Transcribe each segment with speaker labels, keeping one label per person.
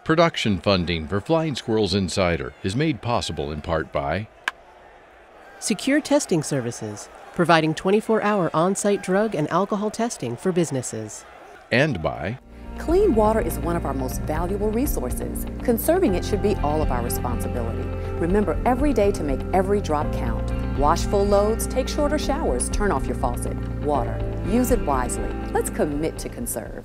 Speaker 1: Production funding for Flying Squirrels Insider is made possible in part by
Speaker 2: Secure Testing Services, providing 24-hour on-site drug and alcohol testing for businesses.
Speaker 1: and by
Speaker 3: Clean water is one of our most valuable resources. Conserving it should be all of our responsibility. Remember every day to make every drop count. Wash full loads, take shorter showers, turn off your faucet. Water, use it wisely. Let's commit to conserve.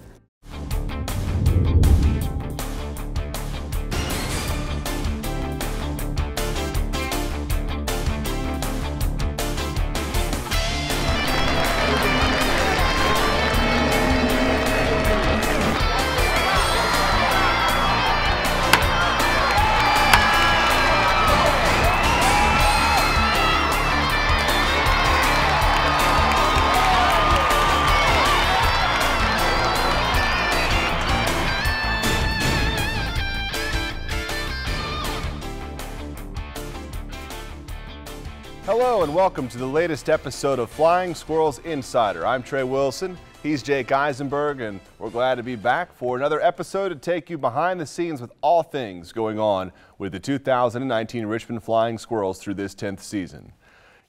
Speaker 4: Hello and welcome to the latest episode of Flying Squirrels Insider. I'm Trey Wilson, he's Jake Eisenberg, and we're glad to be back for another episode to take you behind the scenes with all things going on with the 2019 Richmond Flying Squirrels through this 10th season.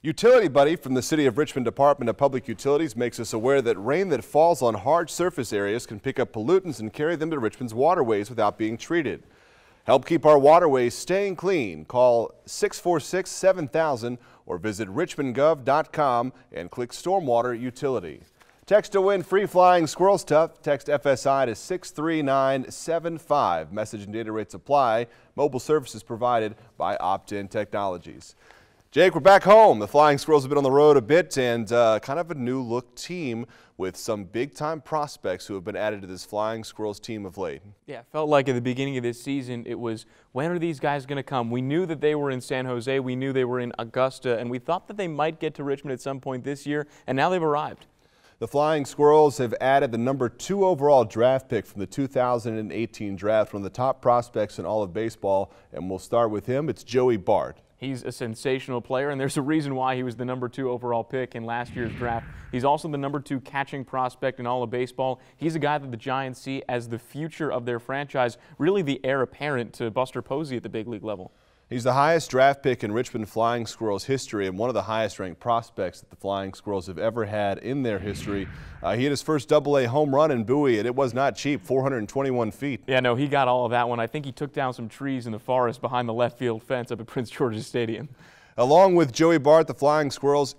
Speaker 4: Utility Buddy from the City of Richmond Department of Public Utilities makes us aware that rain that falls on hard surface areas can pick up pollutants and carry them to Richmond's waterways without being treated. Help keep our waterways staying clean. Call 646-7000 or visit richmondgov.com and click Stormwater Utility. Text to win free Flying Squirrel stuff. Text FSI to 63975. Message and data rates apply. Mobile services provided by Opt-in Technologies. Jake, we're back home. The Flying Squirrels have been on the road a bit and kind of a new look team with some big time prospects who have been added to this Flying Squirrels team of late.
Speaker 5: Yeah, it felt like at the beginning of this season it was, when are these guys going to come? We knew that they were in San Jose, we knew they were in Augusta, and we thought that they might get to Richmond at some point this year, and now they've arrived.
Speaker 4: The Flying Squirrels have added the #2 overall draft pick from the 2018 draft, one of the top prospects in all of baseball, and we'll start with him. It's Joey Bart.
Speaker 5: He's a sensational player, and there's a reason why he was the #2 overall pick in last year's draft. He's also the #2 catching prospect in all of baseball. He's a guy that the Giants see as the future of their franchise, really the heir apparent to Buster Posey at the big league level.
Speaker 4: He's the highest draft pick in Richmond Flying Squirrels history and one of the highest ranked prospects that the Flying Squirrels have ever had in their history. He hit his first AA home run in Bowie, and it was not cheap, 421 feet.
Speaker 5: Yeah, no, he got all of that one. I think he took down some trees in the forest behind the left field fence up at Prince George's Stadium.
Speaker 4: Along with Joey Bart, the Flying Squirrels,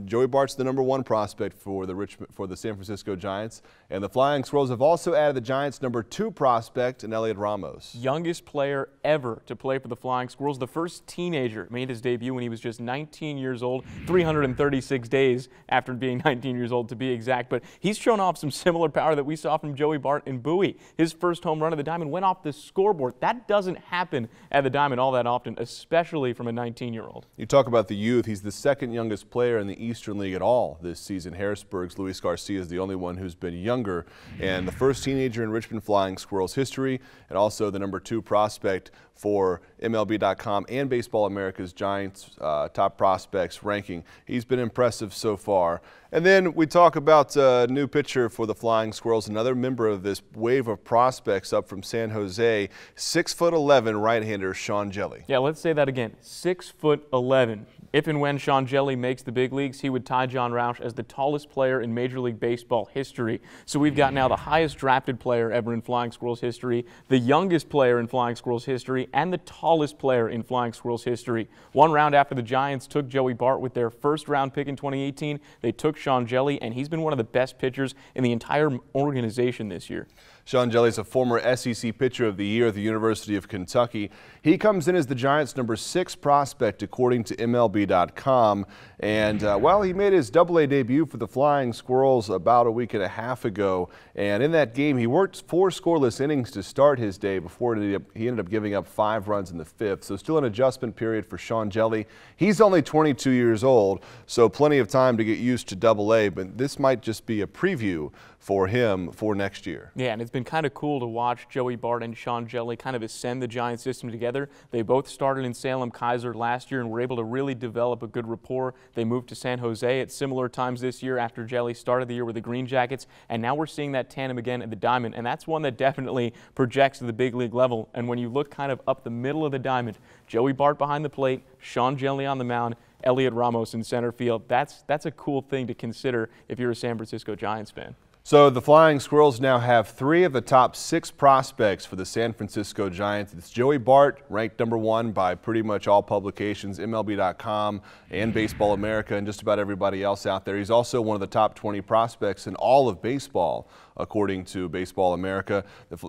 Speaker 4: Joey Bart's the #1 prospect for the San Francisco Giants, and the Flying Squirrels have also added the Giants' #2 prospect in Heliot Ramos.
Speaker 5: Youngest player ever to play for the Flying Squirrels. The first teenager made his debut when he was just 19 years old, 336 days after being 19 years old to be exact. But he's shown off some similar power that we saw from Joey Bart in Bowie. His first home run of the Diamond went off the scoreboard. That doesn't happen at the Diamond all that often, especially from a 19-year-old.
Speaker 4: You talk about the youth. He's the second youngest player in the Eastern League at all this season. Harrisburg's Luis Garcia is the only one who's been younger, and the first teenager in Richmond Flying Squirrels history, and also the #2 prospect for MLB.com and Baseball America's Giants top prospects ranking. He's been impressive so far. And then we talk about a new pitcher for the Flying Squirrels, another member of this wave of prospects up from San Jose, 6'11" right-hander Sean Hjelle.
Speaker 5: Yeah, let's say that again, 6'11". If and when Sean Hjelle makes the big leagues, he would tie John Roush as the tallest player in Major League Baseball history. So we've got now the highest drafted player ever in Flying Squirrels history, the youngest player in Flying Squirrels history, and the tallest player in Flying Squirrels history. One round after the Giants took Joey Bart with their first-round pick in 2018, they took Sean Hjelle, and he's been one of the best pitchers in the entire organization this year.
Speaker 4: Sean Hjelle is a former SEC Pitcher of the Year at the University of Kentucky. He comes in as the Giants' #6 prospect according to MLB.com. And, well, he made his AA debut for the Flying Squirrels about a week and a half ago. And in that game, he worked 4 scoreless innings to start his day before he ended up giving up 5 runs in the 5th. So still an adjustment period for Sean Hjelle. He's only 22 years old, so plenty of time to get used to AA. But this might just be a preview for him for next year.
Speaker 5: Yeah, and it's been kind of cool to watch Joey Bart and Sean Hjelle kind of ascend the Giants system together. They both started in Salem Kaiser last year and were able to really develop a good rapport. They moved to San Jose at similar times this year after Hjelle started the year with the Green Jackets, and now we're seeing that tandem again at the Diamond, and that's one that definitely projects to the big league level. And when you look kind of up the middle of the Diamond, Joey Bart behind the plate, Sean Hjelle on the mound, Heliot Ramos in center field, that's a cool thing to consider if you're a San Francisco Giants fan.
Speaker 4: So the Flying Squirrels now have 3 of the top 6 prospects for the San Francisco Giants. It's Joey Bart, ranked #1 by pretty much all publications, MLB.com and Baseball America, and just about everybody else out there. He's also one of the top 20 prospects in all of baseball, according to Baseball America.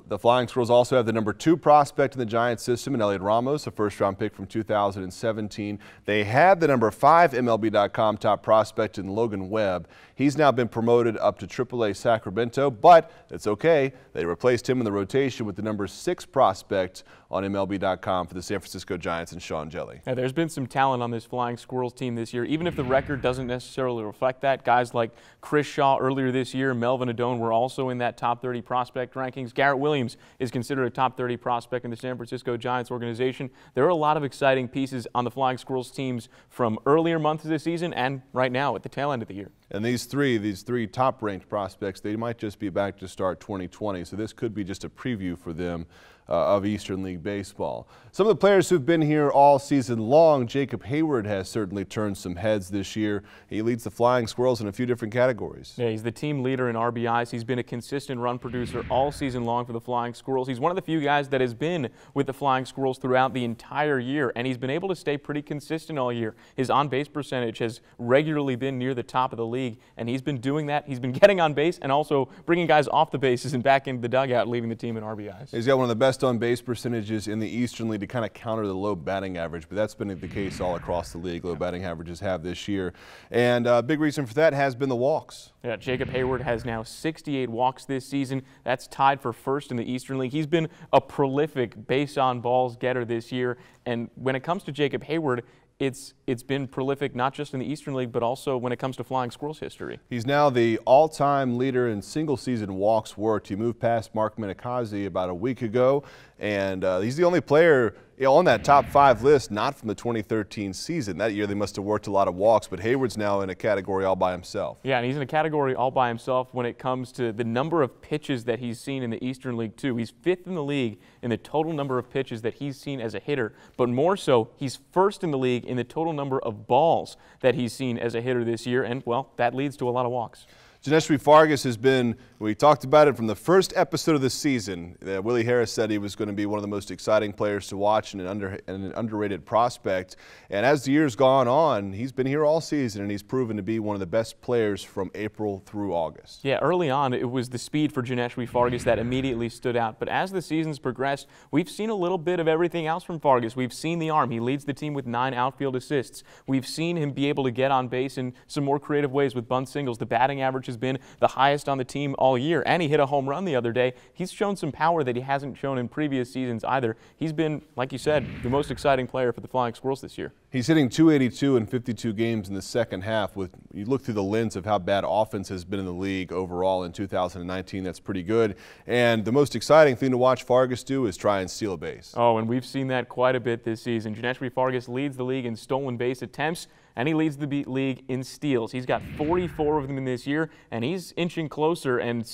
Speaker 4: The Flying Squirrels also have the #2 prospect in the Giants system in Heliot Ramos, a first-round pick from 2017. They had the #5 MLB.com top prospect in Logan Webb. He's now been promoted up to AAA Sacramento, but it's okay. They replaced him in the rotation with the #6 prospect on MLB.com for the San Francisco Giants and Sean Hjelle.
Speaker 5: Yeah, there's been some talent on this Flying Squirrels team this year, even if the record doesn't necessarily reflect that. Guys like Chris Shaw earlier this year, Melvin Adone were also in that top 30 prospect rankings. Garrett Williams is considered a top 30 prospect in the San Francisco Giants organization. There are a lot of exciting pieces on the Flying Squirrels teams from earlier months of the season and right now at the tail end of the year.
Speaker 4: And these three top-ranked prospects, they might just be back to start 2020, so this could be just a preview for them of Eastern League Baseball. Some of the players who've been here all season long, Jacob Heyward has certainly turned some heads this year. He leads the Flying Squirrels in a few different categories.
Speaker 5: Yeah, he's the team leader in RBIs. He's been a consistent run producer all season long for the Flying Squirrels. He's one of the few guys that has been with the Flying Squirrels throughout the entire year, and he's been able to stay pretty consistent all year. His on-base percentage has regularly been near the top of the league, and he's been doing that. He's been getting on base and also bringing guys off the bases and back into the dugout, leaving the team in RBIs.
Speaker 4: He's got one of the best on-base percentages in the Eastern League to kind of counter the low batting average, but that's been the case all across the league. Low batting averages have this year, and a big reason for that has been the walks.
Speaker 5: Yeah, Jacob Heyward has now 68 walks this season. That's tied for first in the Eastern League. He's been a prolific base on balls getter this year, and when it comes to Jacob Heyward, it's been prolific not just in the Eastern League, but also when it comes to Flying Squirrels history.
Speaker 4: He's now the all-time leader in single-season walks worked. He moved past Mark Minicozzi about a week ago, and he's the only player on that top 5 list not from the 2013 season. That year they must have worked a lot of walks, but Heyward's now in a category all by himself.
Speaker 5: Yeah, and he's in a category all by himself when it comes to the number of pitches that he's seen in the Eastern League too. He's 5th in the league in the total number of pitches that he's seen as a hitter, but more so, he's 1st in the league in the total number of balls that he's seen as a hitter this year, and well, that leads to a lot of walks.
Speaker 4: Janeshri Fargas has been, we talked about it from the first episode of the season. Willie Harris said he was going to be one of the most exciting players to watch and an underrated prospect. And as the year's gone on, he's been here all season and he's proven to be one of the best players from April through August.
Speaker 5: Yeah, early on it was the speed for Janeshri Fargas that immediately stood out. But as the season's progressed, we've seen a little bit of everything else from Fargas. We've seen the arm. He leads the team with 9 outfield assists. We've seen him be able to get on base in some more creative ways with bunt singles. The batting average has been the highest on the team all year, and he hit a home run the other day. He's shown some power that he hasn't shown in previous seasons either. He's been, like you said, the most exciting player for the Flying Squirrels this year.
Speaker 4: He's hitting .282 in 52 games in the second half. You look through the lens of how bad offense has been in the league overall in 2019, that's pretty good. And the most exciting thing to watch Fargas do is try and steal a base.
Speaker 5: Oh, and we've seen that quite a bit this season. Janeshri Fargas leads the league in stolen base attempts, and he leads the league in steals. He's got 44 of them in this year, and he's inching closer and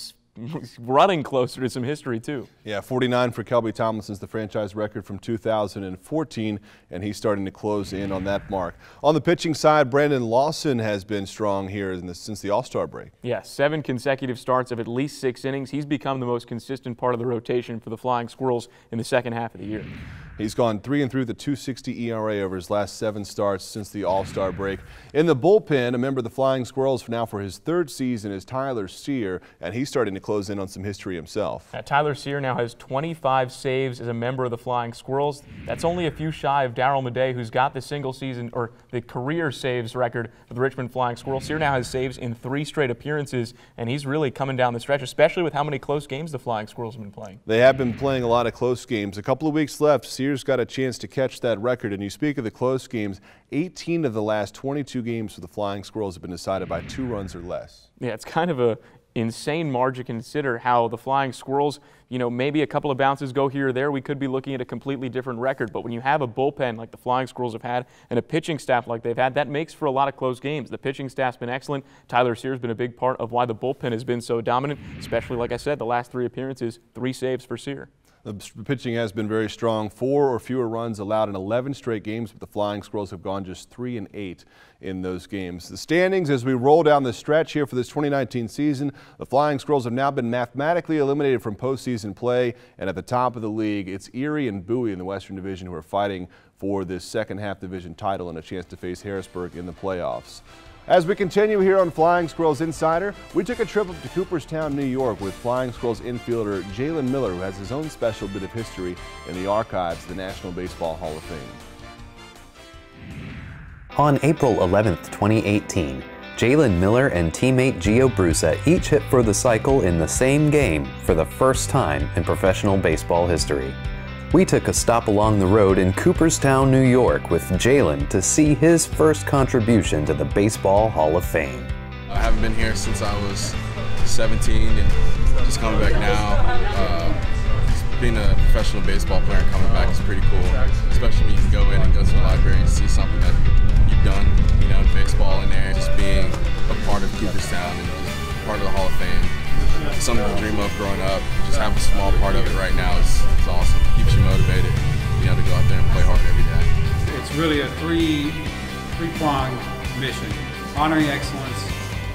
Speaker 5: running closer to some history too.
Speaker 4: Yeah, 49 for Kelby Tomlinson's the franchise record from 2014, and he's starting to close in on that mark. On the pitching side, Brandon Lawson has been strong here since the All-Star break.
Speaker 5: Yeah, 7 consecutive starts of at least 6 innings. He's become the most consistent part of the rotation for the Flying Squirrels in the second half of the year.
Speaker 4: He's gone 3 and through the .260 ERA over his last 7 starts since the All-Star break. In the bullpen, a member of the Flying Squirrels now for his 3rd season is Tyler Sear, and he's starting to close in on some history himself.
Speaker 5: Tyler Sear now has 25 saves as a member of the Flying Squirrels. That's only a few shy of Darryl Madej, who's got the single season or the career saves record for the Richmond Flying Squirrels. Sear now has saves in 3 straight appearances, and he's really coming down the stretch, especially with how many close games the Flying Squirrels have been playing.
Speaker 4: They have been playing a lot of close games. A couple of weeks left. Sear's got a chance to catch that record, and you speak of the close games, 18 of the last 22 games for the Flying Squirrels have been decided by 2 runs or less.
Speaker 5: Yeah, it's kind of a insane margin to consider how the Flying Squirrels, you know, maybe a couple of bounces go here or there, we could be looking at a completely different record. But when you have a bullpen like the Flying Squirrels have had and a pitching staff like they've had, that makes for a lot of close games. The pitching staff's been excellent. Tyler Sear's been a big part of why the bullpen has been so dominant, especially, like I said, the last 3 appearances, 3 saves for Sear.
Speaker 4: The pitching has been very strong. 4 or fewer runs allowed in 11 straight games, but the Flying Squirrels have gone just 3-8 in those games. The standings as we roll down the stretch here for this 2019 season, the Flying Squirrels have now been mathematically eliminated from postseason play, and at the top of the league, it's Erie and Bowie in the Western Division who are fighting for this second half division title and a chance to face Harrisburg in the playoffs. As we continue here on Flying Squirrels Insider, we took a trip up to Cooperstown, New York with Flying Squirrels infielder Jalen Miller, who has his own special bit of history in the archives of the National Baseball Hall of Fame.
Speaker 6: On April 11th, 2018, Jalen Miller and teammate Gio Brusa each hit for the cycle in the same game for the first time in professional baseball history. We took a stop along the road in Cooperstown, New York with Jalen to see his first contribution to the Baseball Hall of Fame.
Speaker 7: I haven't been here since I was 17 and just coming back now. Being a professional baseball player and coming back is pretty cool, especially when you can go in and go to the library and see something that you've done, you know, in baseball in there. Just being a part of Cooperstown and just part of the Hall of Fame. Something to dream of growing up. Just have a small part of it right now is awesome. Keeps you motivated, you know, to go out there and play hard every day.
Speaker 8: It's really a three-pronged mission: honoring excellence,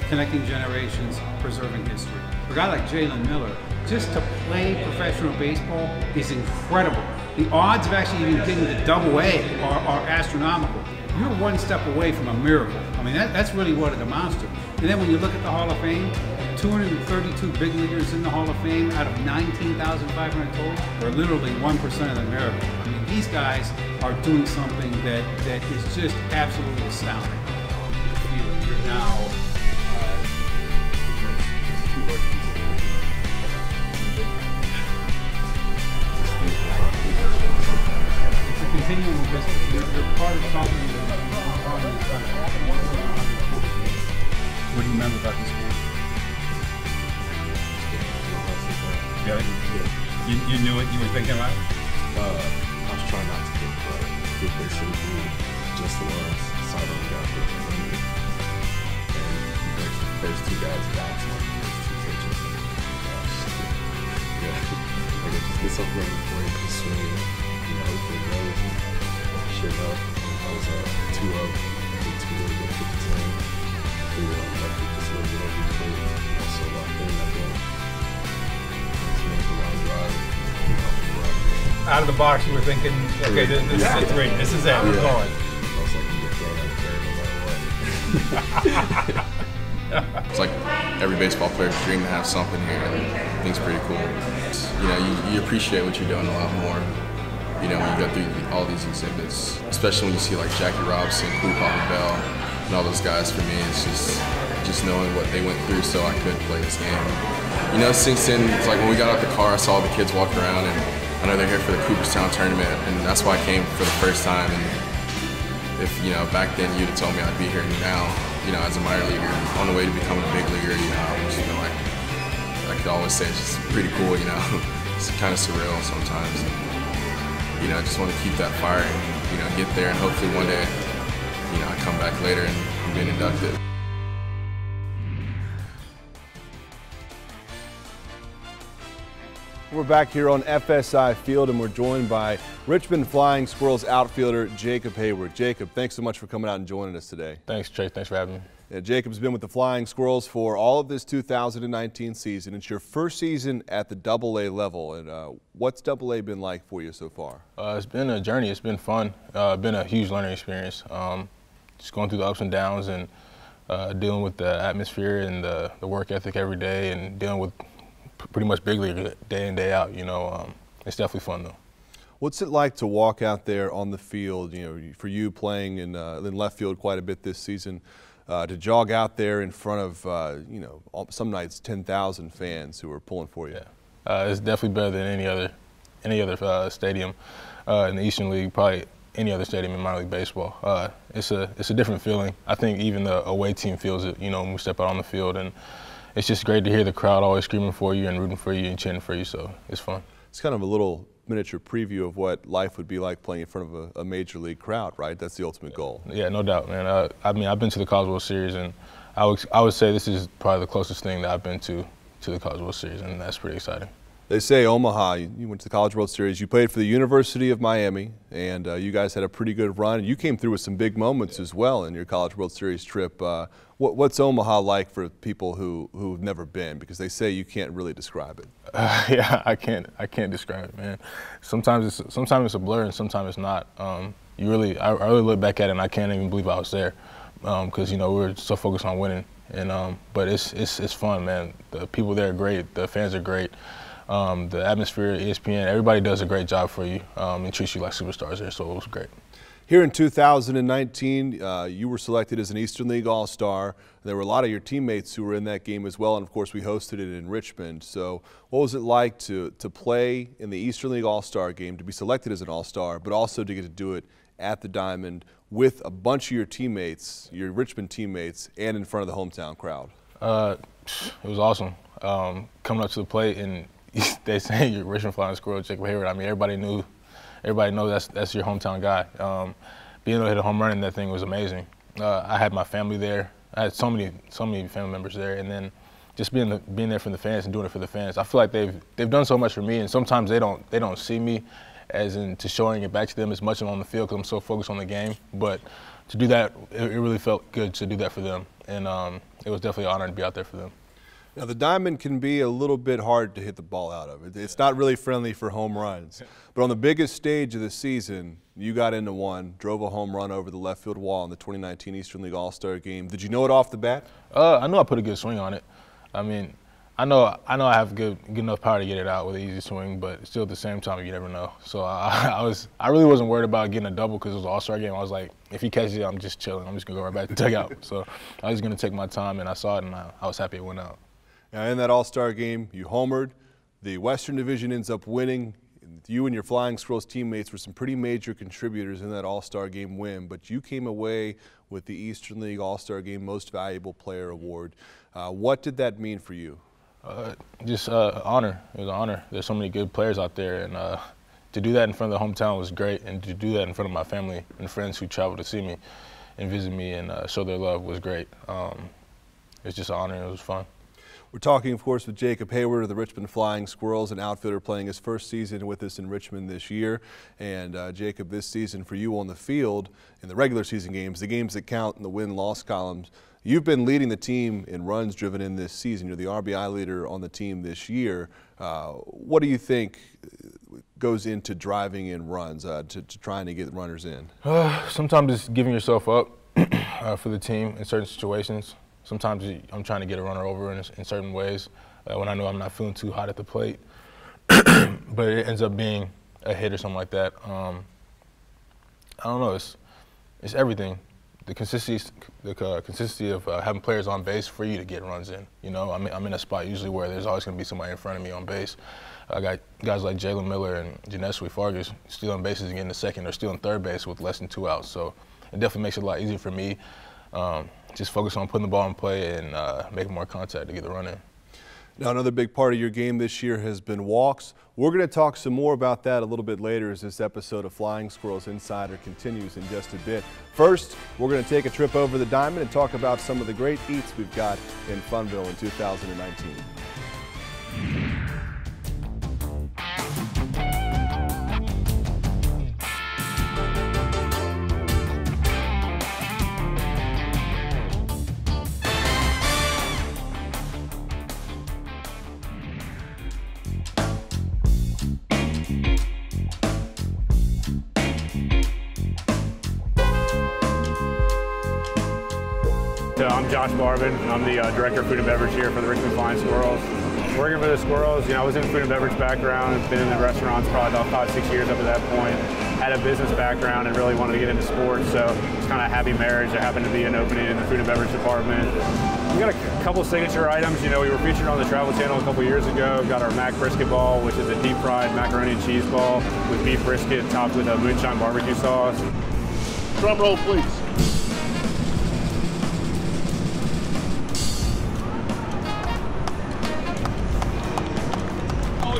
Speaker 8: connecting generations, preserving history. For a guy like Jalen Miller, just to play professional baseball is incredible. The odds of actually even getting to Double-A are astronomical. You're one step away from a miracle. I mean, that's really what it amounts to. And then when you look at the Hall of Fame, 232 big leaguers in the Hall of Fame out of 19,500 total, we're literally 1% of the miracle. I mean, these guys are doing something that is just absolutely astounding. You're now it's a continuum of business. You're part of something that is part of the country. What do you remember about this game? Yeah. You knew it? You were thinking about it?
Speaker 7: I was trying not to think, but it basically grew just the ones sideline got there from me. And the first 2 guys back to my first 2 pitches. Yeah. Like I just get something before you can swing, you know, if it goes, shit up. I was 2 up, I did 2 really good pitches in. 3 lucky, just a little bit over the plate. Also locked in that game.
Speaker 8: Out of the box, you were thinking, okay, this is it, 3. This is it. We're going.
Speaker 7: I was like, you get thrown out there no matter what. It's like every baseball player's dream to have something here, and I think it's pretty cool. You know, you appreciate what you're doing a lot more. You know, when you go through all these exhibits, especially when you see like Jackie Robinson, Bell, and all those guys. For me, it's just knowing what they went through so I could play this game. You know, it sinks in. It's like when we got out the car, I saw the kids walking around, and I know they're here for the Cooperstown tournament, and that's why I came for the first time. And if, you know, back then you'd have told me I'd be here now, you know, as a minor leaguer, on the way to becoming a big leaguer, you know, I was, you know, like, I could always say it's just pretty cool, you know. It's kind of surreal sometimes. And, you know, I just want to keep that fire and, you know, get there, and hopefully one day, you know, I come back later and I'm being inducted.
Speaker 4: We're back here on FSI Field, and we're joined by Richmond Flying Squirrels outfielder Jacob Heyward. Jacob, thanks so much for coming out and joining us today.
Speaker 9: Thanks, Trey. Thanks for having me.
Speaker 4: Yeah, Jacob's been with the Flying Squirrels for all of this 2019 season. It's your first season at the Double-A level, and what's Double-A been like for you so far?
Speaker 9: It's been a journey. It's been fun. Been a huge learning experience. Just going through the ups and downs and dealing with the atmosphere and the work ethic every day, and dealing with pretty much big league day in, day out. You know, it's definitely fun though.
Speaker 4: What's it like to walk out there on the field? You know, for you playing in left field quite a bit this season, to jog out there in front of you know, some nights 10,000 fans who are pulling for you.
Speaker 9: Yeah, it's definitely better than any other stadium in the Eastern League. Probably any other stadium in minor league baseball. It's a different feeling. I think even the away team feels it. You know, when we step out on the field, and it's just great to hear the crowd always screaming for you and rooting for you and cheering for you, so it's fun.
Speaker 4: It's kind of a little miniature preview of what life would be like playing in front of a major league crowd, right? That's the ultimate goal.
Speaker 9: Yeah, no doubt, man. I mean, I've been to the College World Series, and I would say this is probably the closest thing that I've been to the College World Series, and that's pretty exciting.
Speaker 4: They say Omaha, you went to the College World Series, you played for the University of Miami, and you guys had a pretty good run. You came through with some big moments as well in your College World Series trip. What's Omaha like for people who've never been? Because they say you can't really describe it.
Speaker 9: Yeah, I can't describe it, man. Sometimes it's a blur, and sometimes it's not. I really look back at it, and I can't even believe I was there, because we're so focused on winning. And but it's fun, man. The people there are great. The fans are great. The atmosphere, ESPN, everybody does a great job for you and treats you like superstars there, so it was great.
Speaker 4: Here in 2019, you were selected as an Eastern League All-Star. There were a lot of your teammates who were in that game as well, and of course we hosted it in Richmond. So what was it like to play in the Eastern League All-Star game, to be selected as an All-Star, but also to get to do it at the Diamond with a bunch of your teammates, your Richmond teammates, and in front of the hometown crowd?
Speaker 9: It was awesome. Coming up to the plate, and they say you're Richmond Flying Squirrels, Jacob Heyward. I mean, everybody knows that's your hometown guy. Being able to hit a home run in that thing was amazing. I had my family there. I had so many family members there, and then just being there for the fans and doing it for the fans. I feel like they've done so much for me, and sometimes they don't see me as into showing it back to them as much as on the field because I'm so focused on the game. But to do that, it really felt good to do that for them, and it was definitely an honor to be out there for them.
Speaker 4: Now, the Diamond can be a little bit hard to hit the ball out of. It's not really friendly for home runs. But on the biggest stage of the season, you got into one, drove a home run over the left field wall in the 2019 Eastern League All-Star game. Did you know it off the bat?
Speaker 9: I know I put a good swing on it. I mean, I know I have good enough power to get it out with an easy swing, but still at the same time, you never know. So I really wasn't worried about getting a double because it was an All-Star game. I was like, if he catches it, I'm just chilling. I'm just going to go right back to the dugout. So I was going to take my time, and I saw it, and I was happy it went out.
Speaker 4: Now, in that All-Star game, you homered. The Western Division ends up winning. You and your Flying Squirrels teammates were some pretty major contributors in that All-Star game win, but you came away with the Eastern League All-Star Game Most Valuable Player Award. What did that mean for you?
Speaker 9: Just honor. It was an honor. There's so many good players out there, and to do that in front of the hometown was great, and to do that in front of my family and friends who traveled to see me and visit me and show their love was great. It's just an honor, and it was fun.
Speaker 4: We're talking, of course, with Jacob Heyward of the Richmond Flying Squirrels, an outfielder playing his first season with us in Richmond this year. And Jacob, this season for you on the field in the regular season games, the games that count in the win-loss columns, you've been leading the team in runs driven in this season. You're the RBI leader on the team this year. What do you think goes into driving in runs, to trying to get runners in?
Speaker 9: Sometimes it's giving yourself up for the team in certain situations. Sometimes I'm trying to get a runner over in certain ways when I know I'm not feeling too hot at the plate. But it ends up being a hit or something like that. I don't know. It's everything. The consistency of having players on base for you to get runs in. You know, I'm in a spot usually where there's always going to be somebody in front of me on base. I got guys like Jalen Miller and Janesui Fargas stealing bases and getting to second or stealing third base with less than 2 outs. So it definitely makes it a lot easier for me. Just focus on putting the ball in play and making more contact to get the run in.
Speaker 4: Now, another big part of your game this year has been walks. We're going to talk some more about that a little bit later as this episode of Flying Squirrels Insider continues in just a bit. First, we're going to take a trip over the Diamond and talk about some of the great eats we've got in Funville in 2019.
Speaker 10: I'm Josh Barbin. I'm the Director of Food and Beverage here for the Richmond Flying Squirrels. Working for the Squirrels, I was in food and beverage background. I've been in the restaurants probably about 5-6 years up to that point. Had a business background and really wanted to get into sports, so it's kind of a happy marriage. There happened to be an opening in the food and beverage department. We got a couple signature items. You know, we were featured on the Travel Channel a couple years ago. Got our Mac Brisket Ball, which is a deep fried macaroni and cheese ball with beef brisket topped with a moonshine barbecue sauce.
Speaker 11: Drum roll, please.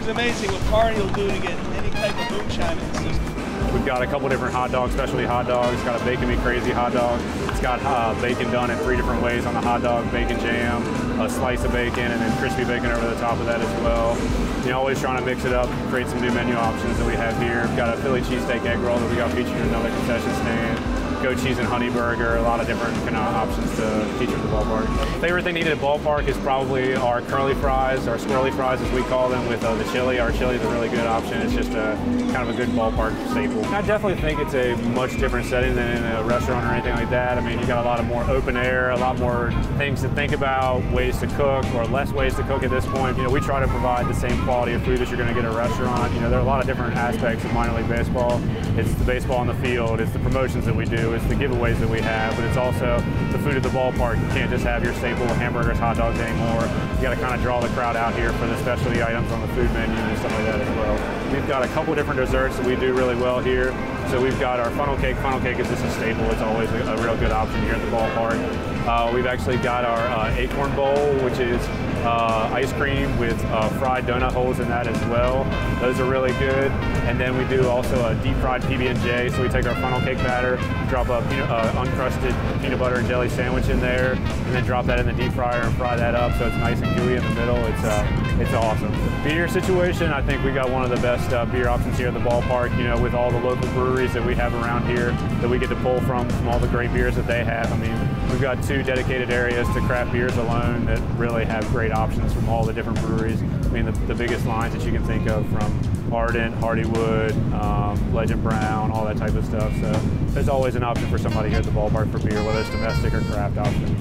Speaker 12: amazing what Party will do to get any type of moonshine in the system.
Speaker 10: We've got a couple different hot dogs, specialty hot dogs. It's got a Bacon Me Crazy hot dog. It's got bacon done in 3 different ways on the hot dog, bacon jam, a slice of bacon, and then crispy bacon over the top of that as well. You know, always trying to mix it up, create some new menu options that we have here. We've got a Philly cheesesteak egg roll that we got featured in another concession stand. Goat cheese and honey burger, a lot of different kind of options to feature at the ballpark. Favorite thing to eat at the ballpark is probably our curly fries, our squirrely fries as we call them, with the chili. Our chili is a really good option. It's just a kind of a good ballpark staple. I definitely think it's a much different setting than in a restaurant or anything like that. I mean, you got a lot of more open air, a lot more things to think about, ways to cook or less ways to cook at this point. You know, we try to provide the same quality of food that you're going to get at a restaurant. You know, there are a lot of different aspects of minor league baseball. It's the baseball on the field, it's the promotions that we do, it's the giveaways that we have, but it's also the food at the ballpark. You can't just have your staple hamburgers, hot dogs anymore. You got to kind of draw the crowd out here for the specialty items on the food menu and stuff like that as well. We've got a couple different desserts that we do really well here. So we've got our funnel cake. Funnel cake is just a staple. It's always a real good option here at the ballpark. We've actually got our acorn bowl, which is ice cream with fried donut holes in that as well. Those are really good. And then we do also a deep fried PB&J. So we take our funnel cake batter, drop a uncrusted peanut butter and jelly sandwich in there, and then drop that in the deep fryer and fry that up so it's nice and gooey in the middle. It's awesome. Beer situation, I think we got one of the best beer options here at the ballpark. You know, with all the local breweries that we have around here that we get to pull from all the great beers that they have. I mean, we've got 2 dedicated areas to craft beers alone that really have great options from all the different breweries. I mean, the biggest lines that you can think of from Ardent, Hardywood, Legend Brown, all that type of stuff. So there's always an option for somebody here at the ballpark for beer, whether it's domestic or craft option.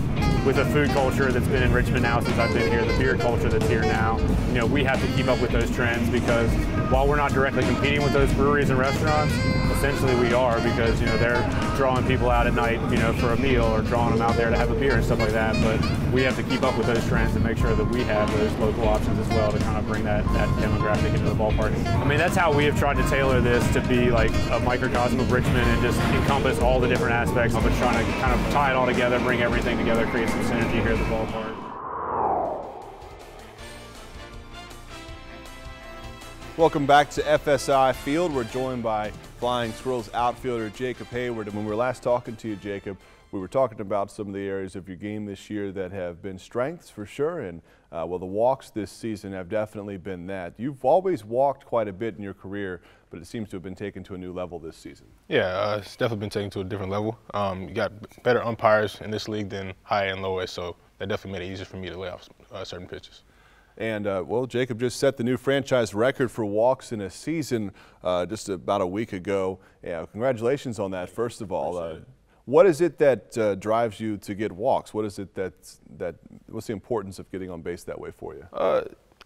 Speaker 10: With the food culture that's been in Richmond now since I've been here, the beer culture that's here now, you know, we have to keep up with those trends because while we're not directly competing with those breweries and restaurants, essentially we are, because, you know, they're drawing people out at night, you know, for a meal or drawing them out there to have a beer and stuff like that. But we have to keep up with those trends and make sure that we have those local options as well to kind of bring that demographic into the ballpark. I mean, that's how we have tried to tailor this to be like a microcosm of Richmond and just encompass all the different aspects of it, trying to kind of tie it all together, bring everything together, create some synergy here at the ballpark.
Speaker 4: Welcome back to FSI Field. We're joined by Flying Squirrels outfielder Jacob Heyward. And when we were last talking to you, Jacob, we were talking about some of the areas of your game this year that have been strengths for sure. And well, the walks this season have definitely been that. You've always walked quite a bit in your career, but it seems to have been taken to a new level this season. Yeah,
Speaker 9: it's definitely been taken to a different level. You got better umpires in this league than high and low A, so that definitely made it easier for me to lay off certain pitches.
Speaker 4: And, well, Jacob just set the new franchise record for walks in a season just about a week ago. Yeah, congratulations on that, first of all. What is it that drives you to get walks? What is it what's the importance of getting on base that way for you?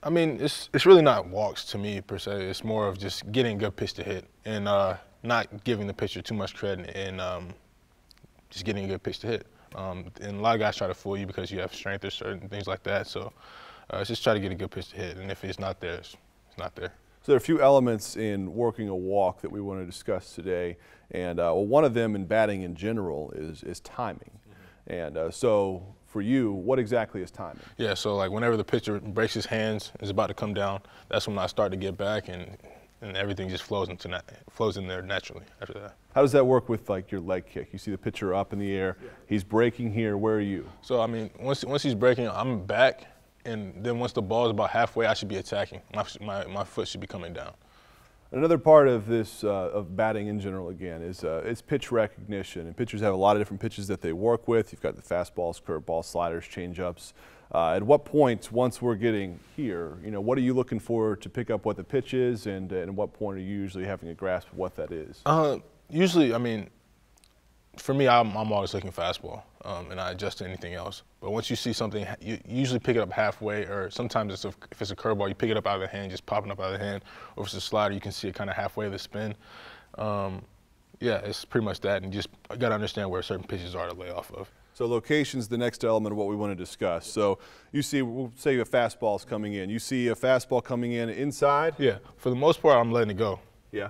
Speaker 9: I mean, it's really not walks to me, per se. It's more of just getting a good pitch to hit and not giving the pitcher too much credit and just getting a good pitch to hit. And a lot of guys try to fool you because you have strength or certain things like that. So just try to get a good pitch to hit, and if it's not there, it's not there.
Speaker 4: So there are a few elements in working a walk that we want to discuss today, and well, one of them in batting in general is timing. Mm-hmm. And so for you, what exactly is timing? Yeah, so like whenever the pitcher breaks his hands, is about to come down, that's when I start to get back, and everything just flows in there naturally after that. How does that work with like your leg kick? You see the pitcher up in the air, he's breaking here, where are you? So I mean, once he's breaking, I'm back. And then once the ball is about halfway, I should be attacking. My foot should be coming down. Another part of this, of batting in general, again, is pitch recognition. And pitchers have a lot of different pitches that they work with. You've got the fastballs, curveballs, sliders, changeups. At what point, once we're getting here, you know, what are you looking for to pick up what the pitch is, and at what point are you usually having a grasp of what that is? Usually, I mean, for me, I'm always looking fastball, and I adjust to anything else. But once you see something, you usually pick it up halfway, or sometimes if it's a curveball, you pick it up out of the hand, just popping up out of the hand. Or if it's a slider, you can see it kind of halfway of the spin. Yeah, it's pretty much that, and just got to understand where certain pitches are to lay off of. So location's the next element of what we want to discuss. So you see, we'll say a fastball's coming in. You see a fastball coming in inside? Yeah, for the most part, I'm letting it go. Yeah.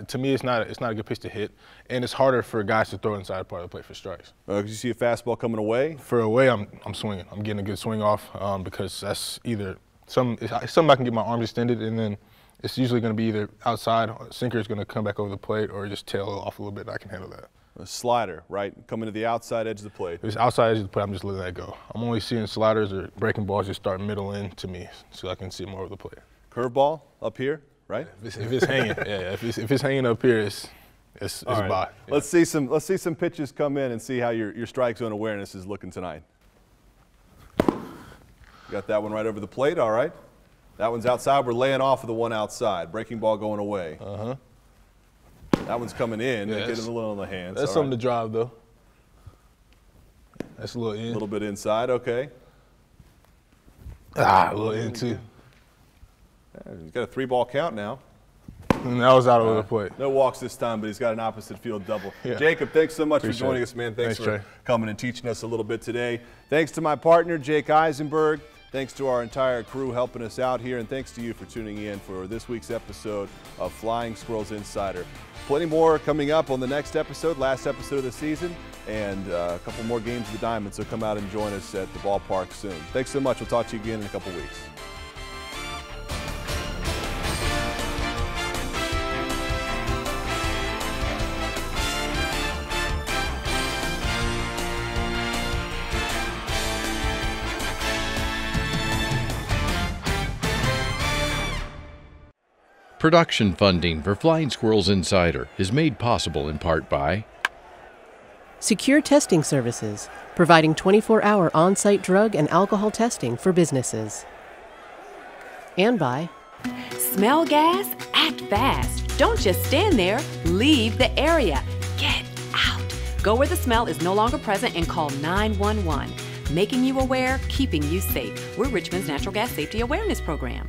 Speaker 4: To me, it's not a good pitch to hit, and it's harder for guys to throw inside part of the plate for strikes. Because you see a fastball coming away? For away, I'm swinging. I'm getting a good swing off because that's either something I can get my arms extended, and then
Speaker 9: it's usually going to be either outside, sinker is going to come back over the plate, or just tail off a little bit, and I can handle that.
Speaker 4: A slider, right? Coming to the outside edge of the plate.
Speaker 9: If it's outside edge of the plate, I'm just letting that go. I'm only seeing sliders or breaking balls just start middle in to me, so I can see more of the plate.
Speaker 4: Curveball up here, right?
Speaker 9: If it's hanging, yeah. If it's hanging up here, it's
Speaker 4: right.
Speaker 9: by. Yeah.
Speaker 4: Let's see some pitches come in and see how your strike zone awareness is looking tonight. Got that one right over the plate. All right. That one's outside. We're laying off of the one outside. Breaking ball going away. That one's coming in.
Speaker 9: Yeah,
Speaker 4: getting a little on the hands.
Speaker 9: That's something to drive, though. That's a little in.
Speaker 4: A little bit inside. Okay.
Speaker 9: A little in too.
Speaker 4: He's got a 3-ball count now.
Speaker 9: And that was out over the plate.
Speaker 4: No walks this time, but he's got an opposite field double.
Speaker 9: Yeah.
Speaker 4: Jacob, thanks so much
Speaker 9: Appreciate
Speaker 4: for joining
Speaker 9: it.
Speaker 4: us, man. Thanks for
Speaker 9: Trey.
Speaker 4: coming and teaching us a little bit today. Thanks to my partner, Jake Eisenberg. Thanks to our entire crew helping us out here, and thanks to you for tuning in for this week's episode of Flying Squirrels Insider. Plenty more coming up on the next episode, last episode of the season, and a couple more games of the Diamond, so come out and join us at the ballpark soon. Thanks so much. We'll talk to you again in a couple weeks.
Speaker 1: Production funding for Flying Squirrels Insider is made possible in part by
Speaker 2: Secure Testing Services, providing 24-hour on-site drug and alcohol testing for businesses. And by
Speaker 3: Smell gas? Act fast. Don't just stand there. Leave the area. Get out. Go where the smell is no longer present and call 911. Making you aware, keeping you safe. We're Richmond's Natural Gas Safety Awareness Program.